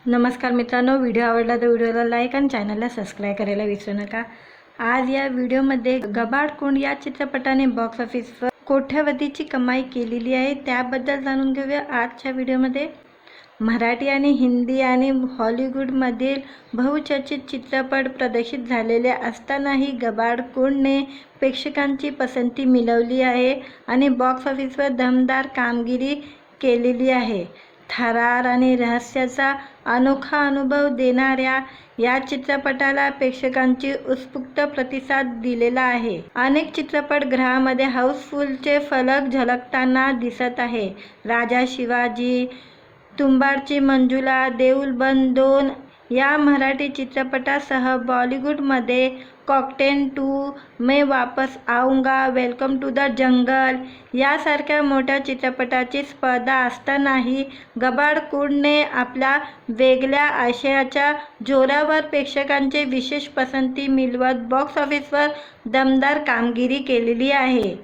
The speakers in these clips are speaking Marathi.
नमस्कार मित्रांनो, व्हिडिओ आवडला तर व्हिडिओला लाईक आणि चॅनलला सबस्क्राईब करायला विसरू नका। आज या व्हिडिओमध्ये गबाळकुंड या चित्रपटाने बॉक्स ऑफिसवर कोट्यवधीची कमाई केलेली आहे, त्याबद्दल जाणून घेऊया आजच्या व्हिडिओमध्ये। मराठी आणि हिंदी आणि हॉलिवूडमधील बहुचर्चित चित्रपट प्रदर्शित झालेले असतानाही गबाळकुंडने प्रेक्षकांची पसंती मिळवली आहे आणि बॉक्स ऑफिसवर दमदार कामगिरी केलेली आहे। थरार आणि रहस्याचा अनोखा अनुभव देणाऱ्या या चित्रपटाला प्रेक्षकांची उत्स्फूर्त प्रतिसाद दिलेला आहे। अनेक चित्रपटगृहामध्ये हाऊसफुलचे फलक झळकताना दिसत आहे। राजा शिवाजी, तुंबाडची मंजुळा, देऊळ बंद 2 या मराठी चित्रपटासह बॉलिवूडमध्ये कॉकटेल 2, मैं वापस आऊंगा, वेलकम टू द जंगल यासारख्या मोठ्या चित्रपटाची स्पर्धा असतानाही गबाळकुंडने आपल्या वेगळ्या आशयाच्या जोरावर प्रेक्षकांची विशेष पसंती मिळवत बॉक्स ऑफिसवर दमदार कामगिरी केलेली आहे।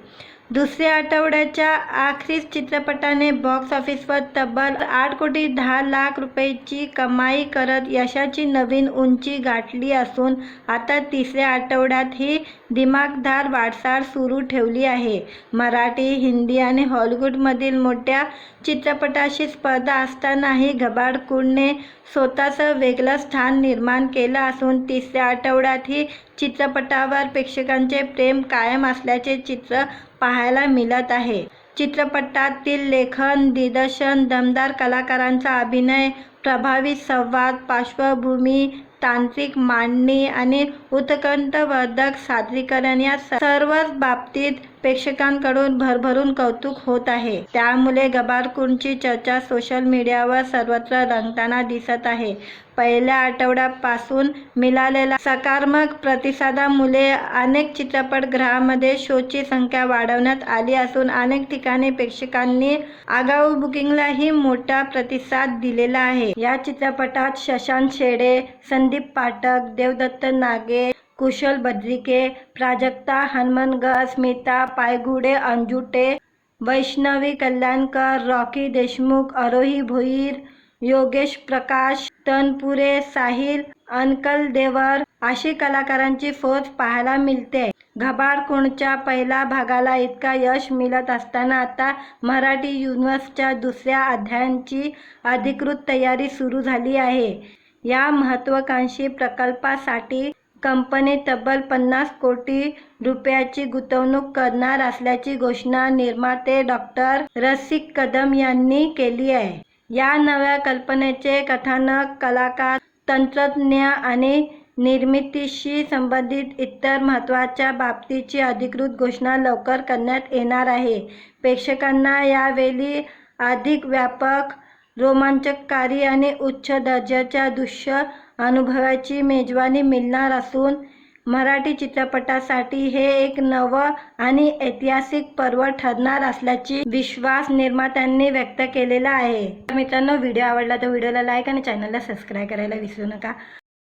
दुसऱ्या आठवड्याच्या अखेरीस चित्रपटाने बॉक्स ऑफिसवर तब्बल 8,10,00,000 रुपयांची कमाई करत यशाची नवीन उंची गाठली असून आता तिसऱ्या आठवड्यात ही दिमाखदार वाटचाल सुरू ठेवली आहे। मराठी, हिंदी आणि हॉलिवूडमधील मोठ्या चित्रपटाशी स्पर्धा असतानाही गबाळकुंडने स्वतःचं वेगळं स्थान निर्माण केलं असून तिसऱ्या आठवड्यातही चित्रपटावर प्रेक्षकांचे प्रेम कायम असल्याचे चित्र पाहायला मिळत आहे। चित्रपटातील लेखन, दिग्दर्शन, दमदार कलाकारांचा अभिनय, प्रभावी संवाद, पार्श्वभूमी, तांत्रिक मांडणी आणि उत्कंठावर्धक सादरीकरण या सर्वच बाबतीत प्रेक्षकांकडून भरभरून कौतुक होत आहे। त्यामुळे गबाळकुंडची चर्चा सोशल मीडियावर सर्वत्र रंगताना दिसत आहे। पहिल्या आठवड्यापासून मिळालेल्या सकारात्मक प्रतिसादामुळे अनेक चित्रपटगृहांमध्ये शोची संख्या वाढवण्यात आली असून अनेक ठिकाणी प्रेक्षकांनी आगाऊ बुकिंगलाही मोठा प्रतिसाद दिलेला आहे। या चित्रपटात शशांक शेंडे, संदीप पाठक, देवदत्त नागे, कुशल बद्रिके, प्राजक्ता हणमनकर, स्मिता पायगुडे, अंजुटे, वैष्णवी कल्याणकर, रॉकी देशमुख, आरोही भोईर, योगेश प्रकाश, तनपुरे, साहिल अनकलदेवर अशी कलाकारांची फौज पाहायला मिळते। गबाळकुंडच्या पहिल्या भागाला इतका यश मिळत असताना आता मराठी युनिव्हर्सच्या दुसऱ्या अध्यायाची अधिकृत तयारी सुरू झाली आहे। या महत्त्वाकांक्षी प्रकल्पासाठी कंपनी तब्बल 50 कोटी रुपयांची गुंतवणूक करणार असल्याची घोषणा निर्माते डॉ. रसिक कदम यांनी केली आहे। या नव्या कल्पनेचे कथानक, कलाकार, तंत्रज्ञ आणि निर्मितीशी संबंधित इतर महत्त्वाच्या बाबींची अधिकृत घोषणा लवकर करण्यात येणार आहे। प्रेक्षकांना यावेळी अधिक व्यापक, रोमांचकारी आणि उच्च दर्जाच्या दृश्य अनुभवाची मेजवानी मिळणार असून मराठी चित्रपटासाठी हे एक नवं आणि ऐतिहासिक पर्व ठरणार असल्याचा विश्वास निर्मात्यांनी व्यक्त केलेला आहे। मित्रांनो, व्हिडिओ आवडला तर व्हिडिओला लाईक आणि चॅनलला सबस्क्राईब करायला विसरू नका।